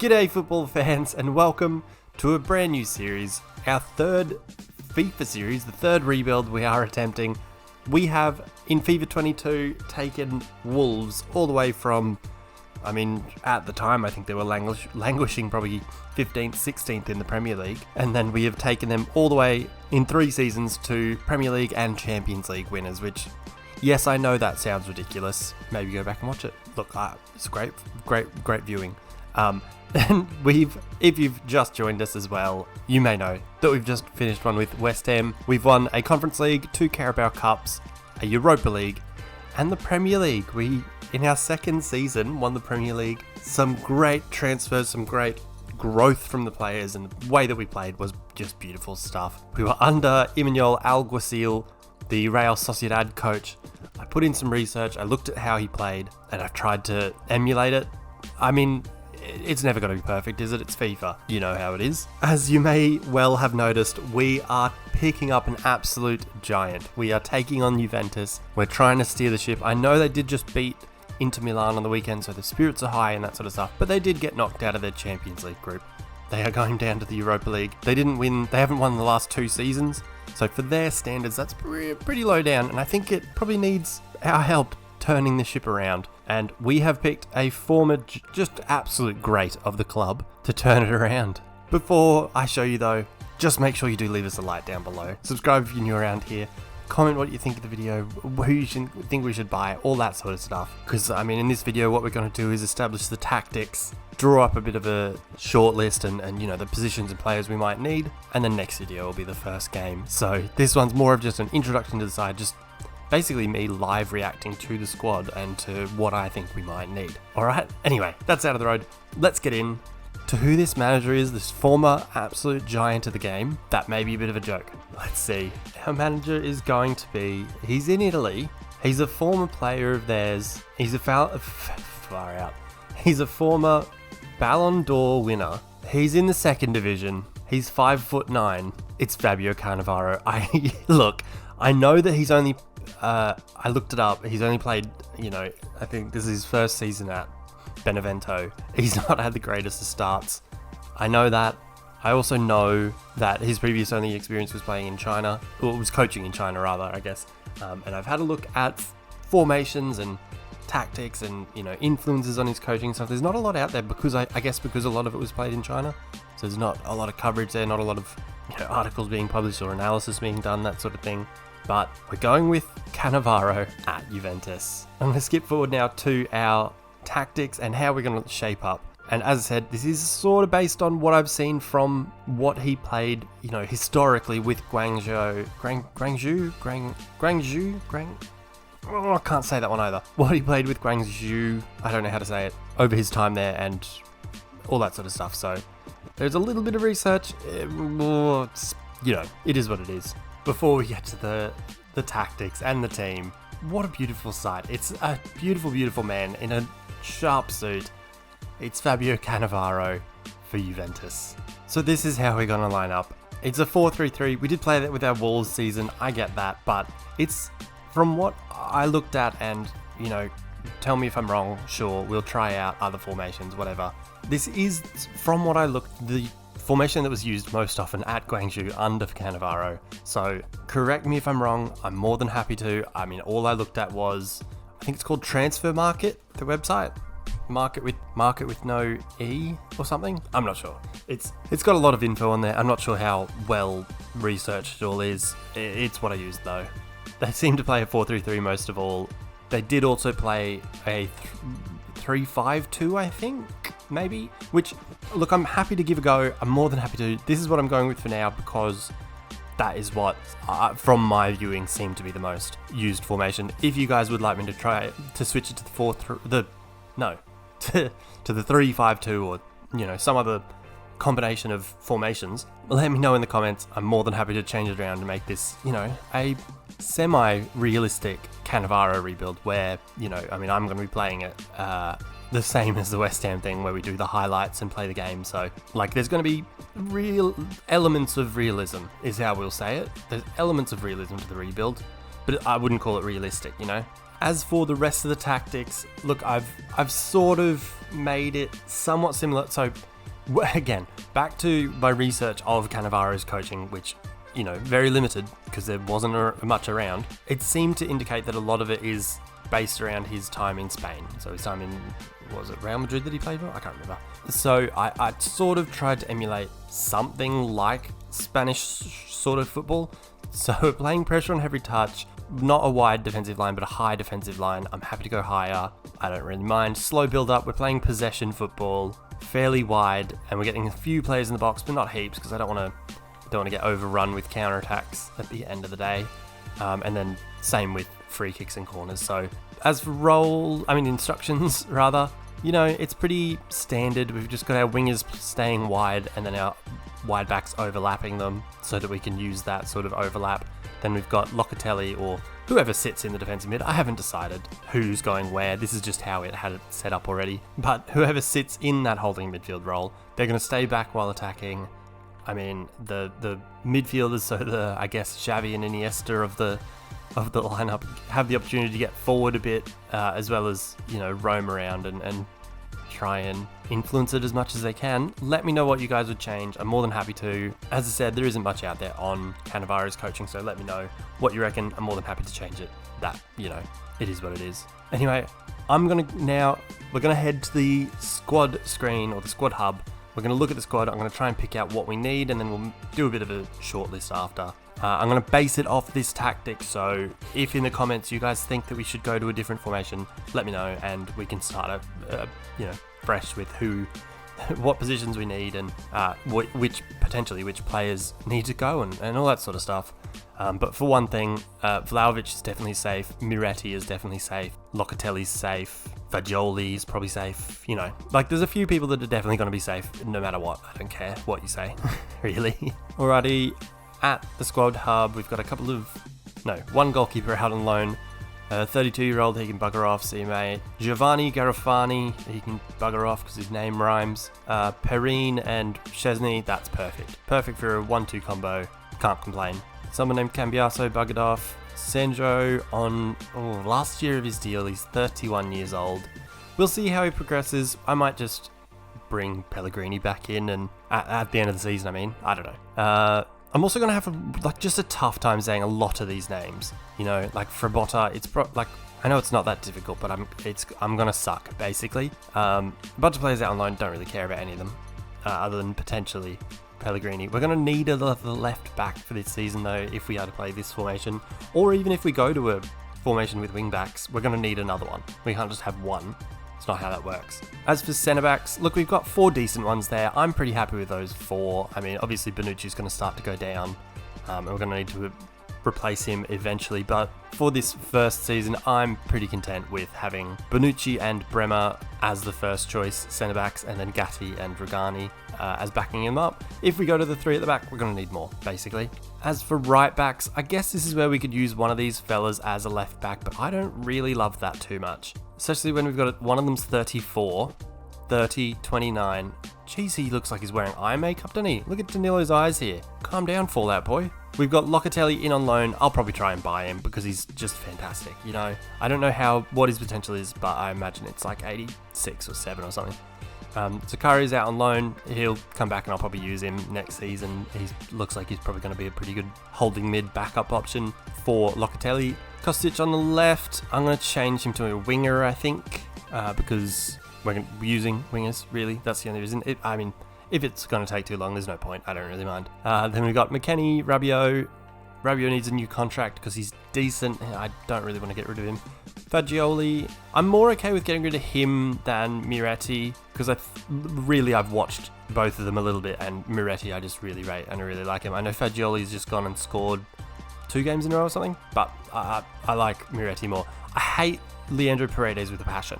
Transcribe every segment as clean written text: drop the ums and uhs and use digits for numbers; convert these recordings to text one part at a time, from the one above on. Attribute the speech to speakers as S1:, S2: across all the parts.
S1: G'day football fans and welcome to a brand new series, our third FIFA series, the third rebuild we are attempting. We have, in FIFA 22, taken Wolves all the way from, at the time I think they were languishing probably 15th, 16th in the Premier League, and then we have taken them all the way in 3 seasons to Premier League and Champions League winners, which, yes, I know that sounds ridiculous. Maybe go back and watch it. Look, it's great viewing. And if you've just joined us as well, you may know that we've just finished one with West Ham. We've won a Conference League, 2 Carabao Cups, a Europa League, and the Premier League. We, in our second season, won the Premier League. Some great transfers, some great growth from the players, and the way that we played was just beautiful stuff. We were under Imanol Alguacil, the Real Sociedad coach. I put in some research, I looked at how he played, and I've tried to emulate it. It's never going to be perfect, is it? It's FIFA. You know how it is. As you may well have noticed, we are picking up an absolute giant. We are taking on Juventus. We're trying to steer the ship. I know they did just beat Inter Milan on the weekend, so the spirits are high and that sort of stuff, but they did get knocked out of their Champions League group. They are going down to the Europa League. They haven't won the last 2 seasons, so for their standards, that's pretty low down, and I think it probably needs our help turning the ship around. And we have picked a former just absolute great of the club to turn it around. Before I show you though, just make sure you do leave us a like down below. Subscribe if you're new around here. Comment what you think of the video, who you think we should buy, all that sort of stuff. Because, in this video, what we're going to do is establish the tactics, draw up a bit of a short list and the positions and players we might need. And the next video will be the first game. So this one's more of just an introduction to the side, just basically me live reacting to the squad and to what I think we might need. Alright, anyway, that's out of the road. Let's get in to who this manager is, this former absolute giant of the game. That may be a bit of a joke. Let's see. Our manager is going to be, he's in Italy. He's a former player of theirs. He's far out. He's a former Ballon d'Or winner. He's in the 2nd division. He's 5'9". It's Fabio Cannavaro. I know that he's only I looked it up. He's only played, I think this is his first season at Benevento. He's not had the greatest of starts. I know that. I also know that his previous only experience was playing in China, or was coaching in China rather, I guess. And I've had a look at formations and tactics and, influences on his coaching stuff. There's not a lot out there because I guess because a lot of it was played in China. So there's not a lot of coverage there, not a lot of articles being published or analysis being done, that sort of thing. But we're going with Cannavaro at Juventus. I'm going to skip forward now to our tactics and how we're going to shape up. And as I said, this is sort of based on what I've seen from what he played, historically with Guangzhou. I can't say that one either. What he played with Guangzhou, I don't know how to say it, over his time there and all that sort of stuff. So there's a little bit of research. It is what it is. Before we get to the tactics and the team, what a beautiful sight. It's a beautiful, beautiful man in a sharp suit. It's Fabio Cannavaro for Juventus. So this is how we're going to line up. It's a 4-3-3. We did play that with our Wolves season, I get that, but it's from what I looked at and, tell me if I'm wrong, sure, we'll try out other formations, whatever. This is, from what I looked, the formation that was used most often at Guangzhou under Cannavaro. So correct me if I'm wrong, I'm more than happy to. All I looked at was, I think it's called Transfer Market, the website. Market with no E or something? I'm not sure. It's got a lot of info on there. I'm not sure how well researched it all is. It's what I used though. They seem to play a 4-3-3 most of all. They did also play a 3-5-2, I think, maybe, which, look, I'm happy to give a go. I'm more than happy to. This is what I'm going with for now because that is what, from my viewing, seemed to be the most used formation. If you guys would like me to try to switch it to the 3-5-2 or, some other combination of formations, let me know in the comments. I'm more than happy to change it around to make this, a semi-realistic Cannavaro rebuild where, I'm going to be playing it the same as the West Ham thing where we do the highlights and play the game. So, there's going to be real elements of realism is how we'll say it. There's elements of realism to the rebuild, but I wouldn't call it realistic, As for the rest of the tactics, look, I've sort of made it somewhat similar. So Again, back to my research of Cannavaro's coaching, which, you know, very limited because there wasn't much around. It seemed to indicate that a lot of it is based around his time in Spain. So his time in, was it Real Madrid that he played for? I can't remember. So I sort of tried to emulate something like Spanish sort of football. So playing pressure on every touch, not a wide defensive line, but a high defensive line. I'm happy to go higher. I don't really mind. Slow build up. We're playing possession football, fairly wide, and we're getting a few players in the box, but not heaps because I don't want to get overrun with counterattacks at the end of the day. And then same with free kicks and corners. So as for instructions rather, you know, it's pretty standard. We've just got our wingers staying wide and then our wide backs overlapping them so that we can use that sort of overlap. Then we've got Locatelli or whoever sits in the defensive mid. I haven't decided who's going where. This is just how it had it set up already. But whoever sits in that holding midfield role, they're going to stay back while attacking. I mean, the midfielders, so the, I guess, Xavi and Iniesta of the lineup have the opportunity to get forward a bit, as well as, you know, roam around and try and influence it as much as they can. Let me know what you guys would change. I'm more than happy to. As I said, there isn't much out there on Cannavaro's coaching, so let me know what you reckon. I'm more than happy to change it. That, you know, it is what it is. Anyway, we're gonna head to the squad screen or the squad hub. We're going to look at the squad. I'm going to try and pick out what we need, and then we'll do a bit of a short list after. I'm going to base it off this tactic, so if in the comments you guys think that we should go to a different formation, let me know, and we can start fresh with what positions we need, and which players need to go, and all that sort of stuff. But for one thing, Vlahovic is definitely safe, Miretti is definitely safe, Locatelli's safe, Fagioli's probably safe, you know. Like, there's a few people that are definitely going to be safe no matter what. I don't care what you say, really. Alrighty, at the squad hub, we've got one goalkeeper out on loan. 32-year-old, he can bugger off, see you mate. Giovanni Garofani, he can bugger off because his name rhymes. Perrine and Chesney, that's perfect. Perfect for a 1-2 combo, can't complain. Someone named Cambiaso buggered off. Sandro on last year of his deal, he's 31 years old. We'll see how he progresses. I might just bring Pellegrini back in and at the end of the season, I don't know. I'm also going to have just a tough time saying a lot of these names. You know, like Frabotta, I know it's not that difficult, but I'm going to suck, basically. A bunch of players out on loan, don't really care about any of them, other than potentially Pellegrini. We're going to need a left back for this season, though, if we are to play this formation. Or even if we go to a formation with wing backs, we're going to need another one. We can't just have one. It's not how that works. As for centre backs, look, we've got 4 decent ones there. I'm pretty happy with those 4. I mean, obviously Bonucci's going to start to go down, and we're going to need to replace him eventually. But for this first season, I'm pretty content with having Bonucci and Bremer as the first choice centre backs, and then Gatti and Rugani as backing him up. If we go to the 3 at the back, we're going to need more, basically. As for right backs, I guess this is where we could use one of these fellas as a left back, but I don't really love that too much. Especially when we've got one of them's 34, 30, 29. Jeez, he looks like he's wearing eye makeup, doesn't he? Look at Danilo's eyes here. Calm down, Fallout Boy. We've got Locatelli in on loan. I'll probably try and buy him because he's just fantastic, you know? I don't know what his potential is, but I imagine it's like 86 or 7 or something. Zakari's out on loan. He'll come back and I'll probably use him next season. He looks like he's probably going to be a pretty good holding mid backup option for Locatelli. Kostic on the left. I'm going to change him to a winger, I think, because we're using wingers, really. That's the only reason. If it's going to take too long, there's no point. I don't really mind. Then we've got McKennie, Rabiot. Rabiot needs a new contract because he's decent. I don't really want to get rid of him. Fagioli, I'm more okay with getting rid of him than Miretti because I've watched both of them a little bit, and Miretti I just really rate and I really like him. I know Fagioli's just gone and scored 2 games in a row or something, but I like Miretti more. I hate Leandro Paredes with a passion.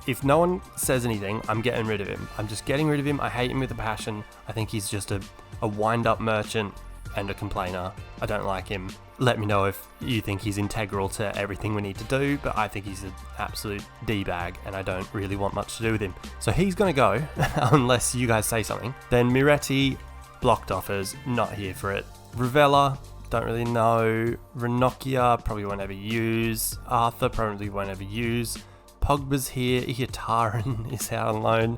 S1: If no one says anything, I'm getting rid of him. I'm just getting rid of him. I hate him with a passion. I think he's just a wind-up merchant and a complainer. I don't like him. Let me know if you think he's integral to everything we need to do, but I think he's an absolute D-bag and I don't really want much to do with him. So he's going to go, unless you guys say something. Then Miretti, blocked offers, not here for it. Ravella, don't really know. Ranocchia, probably won't ever use. Arthur, probably won't ever use. Pogba's here. Ihataren is out on loan.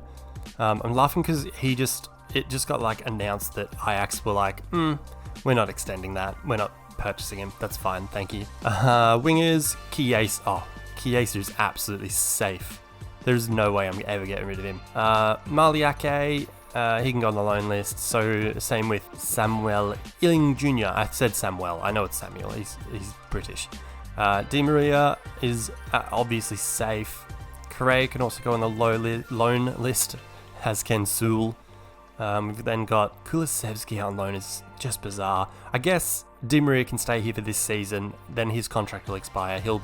S1: I'm laughing because it just got like announced that Ajax were like, we're not extending that. We're not purchasing him. That's fine. Thank you. Wingers, Chiesa. Oh, Chiesa is absolutely safe. There's no way I'm ever getting rid of him. Maliake, he can go on the loan list. So same with Samuel Illing Jr. I said Samuel. I know it's Samuel. He's British. Di Maria is obviously safe. Correa can also go on the loan list. Has Ken Sewell. We've then got Kulusevski on loan. Is just bizarre. I guess Di Maria can stay here for this season. Then his contract will expire. He'll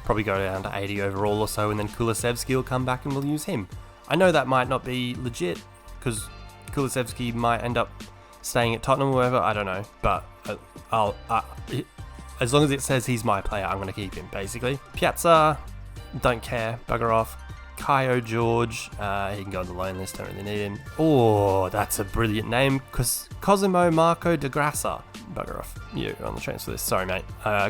S1: probably go down to 80 overall or so, and then Kulusevski will come back and we'll use him. I know that might not be legit because Kulusevski might end up staying at Tottenham or whatever. I don't know, but as long as it says he's my player, I'm going to keep him, basically. Piazza, don't care, bugger off. Kaio George, he can go on the loan list, don't really need him. Oh, that's a brilliant name, Cosimo Marco de Grassa. Bugger off, you on the transfer list. Sorry, mate.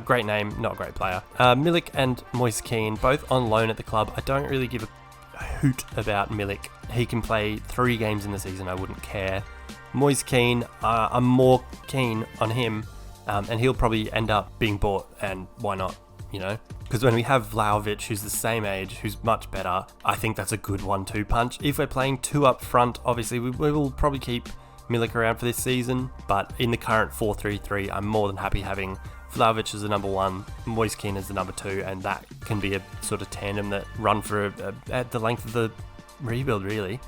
S1: Great name, not a great player. Milik and Moise Kean, both on loan at the club. I don't really give a hoot about Milik. He can play 3 games in the season, I wouldn't care. Moise Kean, I'm more keen on him, and he'll probably end up being bought, and why not? You know, because when we have Vlahovic, who's the same age, who's much better, I think that's a good 1-2 punch. If we're playing 2 up front, obviously we will probably keep Milik around for this season, but in the current 4-3-3, I'm more than happy having Vlahovic as the number 1, Moise Kean as the number 2, and that can be a sort of tandem that run for at the length of the rebuild, really.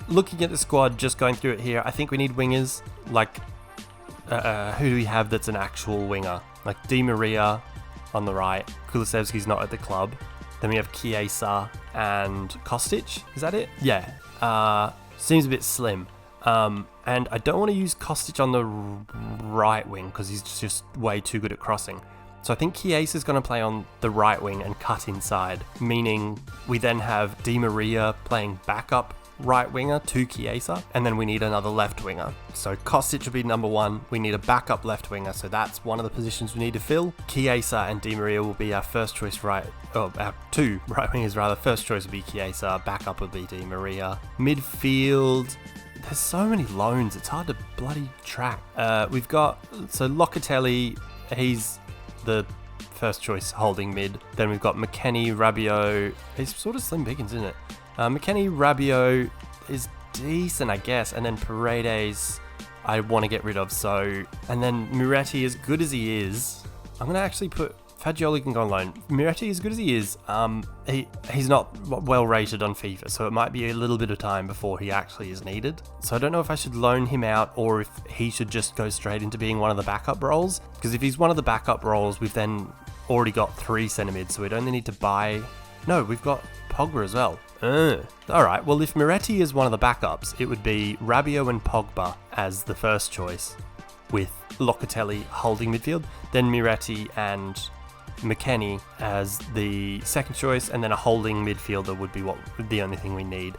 S1: Looking at the squad, just going through it here, I think we need wingers. Like, who do we have that's an actual winger? Like Di Maria on the right. Kulusevski's not at the club. Then we have Chiesa and Kostic. Is that it? Yeah. Seems a bit slim. And I don't want to use Kostic on the right wing because he's just way too good at crossing. So I think Chiesa's going to play on the right wing and cut inside, meaning we then have Di Maria playing backup right winger to Chiesa, and then we need another left winger. So Kostic will be number 1. We need a backup left winger, so that's one of the positions we need to fill. Chiesa and Di Maria will be our first choice our 2 right wingers rather. First choice will be Chiesa, backup will be Di Maria. Midfield, there's so many loans, it's hard to bloody track. We've got, so Locatelli, he's the first choice holding mid. Then we've got McKennie, Rabiot, he's sort of slim pickings, isn't it? McKennie, Rabiot is decent, I guess, and then Paredes I want to get rid of, so... And then Miretti, as good as he is, I'm going to actually put... Fagioli can go on loan. Miretti, as good as he is, he's not well rated on FIFA, so it might be a little bit of time before he actually is needed. So I don't know if I should loan him out or if he should just go straight into being one of the backup roles, because if he's one of the backup roles, we've then already got 3 centre mids, so we'd only need to buy... No, we've got Pogba as well. Alright, well if Miretti is one of the backups, it would be Rabiot and Pogba as the first choice, with Locatelli holding midfield, then Miretti and McKennie as the second choice, and then a holding midfielder would be the only thing we need,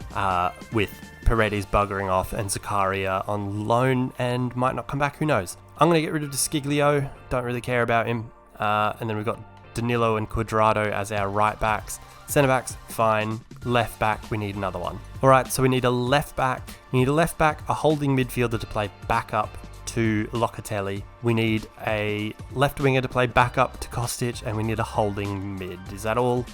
S1: with Paredes buggering off and Zakaria on loan and might not come back, who knows. I'm going to get rid of Desciglio, don't really care about him, and then we've got Danilo and Cuadrado as our right backs. Centre backs, fine. Left back, we need another one. Alright, so we need a left back. We need a left back, a holding midfielder to play backup to Locatelli. We need a left winger to play backup to Kostic, and we need a holding mid. Is that all?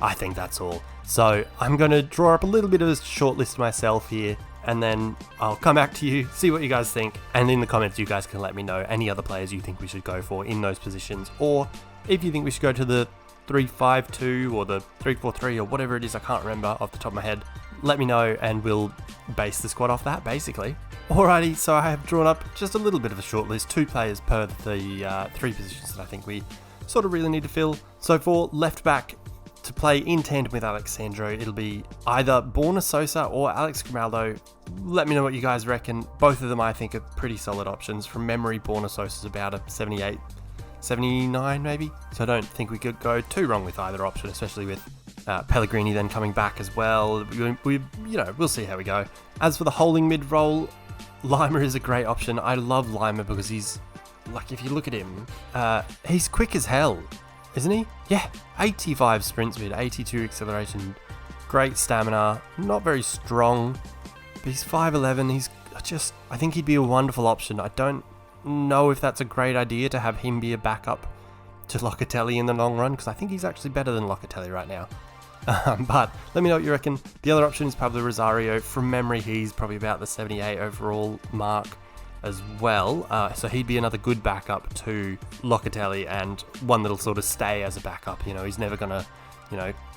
S1: I think that's all. So I'm going to draw up a little bit of a short list myself here, and then I'll come back to you, see what you guys think, and in the comments you guys can let me know any other players you think we should go for in those positions, or if you think we should go to the 3-5-2 or the 3-4-3 or whatever it is, I can't remember off the top of my head. Let me know and we'll base the squad off that, basically. Alrighty, so I have drawn up just a little bit of a short list, 2 players per the 3 positions that I think we sort of really need to fill. So for left back, to play in tandem with Alexandro, it'll be either Borna Sosa or Alex Grimaldo. Let me know what you guys reckon. Both of them I think are pretty solid options. From memory, Borna Sosa's about a 78, 79 maybe. So I don't think we could go too wrong with either option, especially with Pellegrini then coming back as well. We'll see how we go. As for the holding mid role, Lima is a great option. I love Lima because he's, like, if you look at him, he's quick as hell, isn't he? Yeah, 85 sprint speed, 82 acceleration, great stamina, not very strong, But he's 5'11", I think he'd be a wonderful option. I don't know if that's a great idea to have him be a backup to Locatelli in the long run, because I think he's actually better than Locatelli right now. But let me know what you reckon. The other option is Pablo Rosario. From memory, he's probably about the 78 overall mark as well. So he'd be another good backup to Locatelli, and one that'll sort of stay as a backup. He's never going to,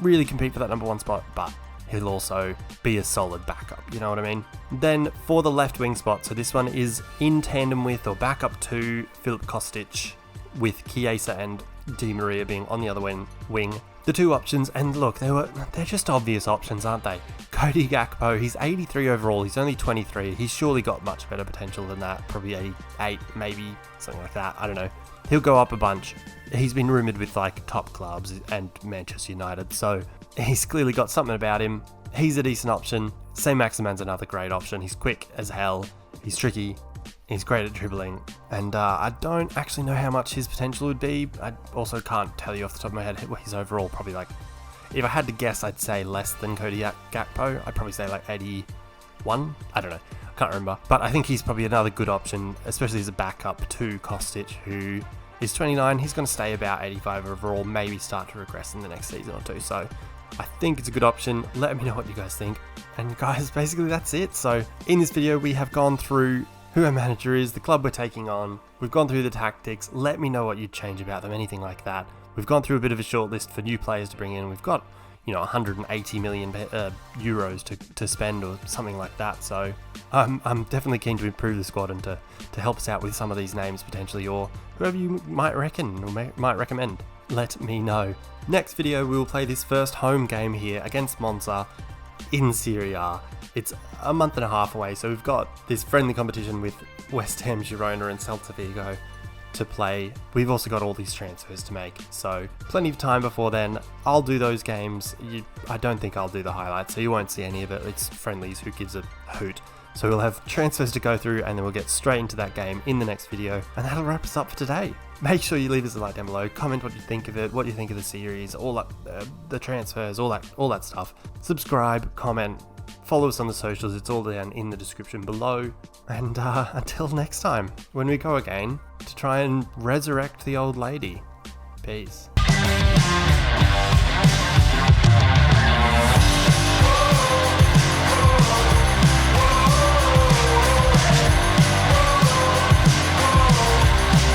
S1: really compete for that number 1 spot, but he'll also be a solid backup, you know what I mean? Then for the left wing spot, so this one is in tandem with or backup to Filip Kostic, with Chiesa and Di Maria being on the other wing. The two options, and look, they're just obvious options, aren't they? Cody Gakpo, he's 83 overall, he's only 23, he's surely got much better potential than that, probably 88, maybe, something like that, I don't know. He'll go up a bunch. He's been rumoured with top clubs and Manchester United, so he's clearly got something about him. He's a decent option. Saint-Maximin's another great option. He's quick as hell, he's tricky, he's great at dribbling, and I don't actually know how much his potential would be. I also can't tell you off the top of my head what his overall probably if I had to guess, I'd say less than Cody Gakpo. I'd probably say 81. I don't know. I can't remember. But I think he's probably another good option, especially as a backup to Kostic, who is 29. He's going to stay about 85 overall, maybe start to regress in the next season or two. So I think it's a good option. Let me know what you guys think. And guys, basically that's it. So in this video, we have gone through who our manager is, the club we're taking on. We've gone through the tactics. Let me know what you'd change about them, anything like that. We've gone through a bit of a short list for new players to bring in. We've got, 180 million euros to spend or something like that. So I'm definitely keen to improve the squad and to help us out with some of these names potentially, or whoever you might reckon or might recommend. Let me know. Next video, we will play this first home game here against Monza in Serie A. It's a month and a half away, so we've got this friendly competition with West Ham, Girona and Celta Vigo to play. We've also got all these transfers to make, so plenty of time before then. I'll do those games. I don't think I'll do the highlights, so you won't see any of it. It's friendlies, who gives a hoot. So we'll have transfers to go through, and then we'll get straight into that game in the next video, and that'll wrap us up for today. Make sure you leave us a like down below, comment what you think of it, what you think of the series, all that, the transfers, all that stuff. Subscribe, comment, follow us on the socials, it's all down in the description below. And until next time, when we go again to try and resurrect the old lady. Peace.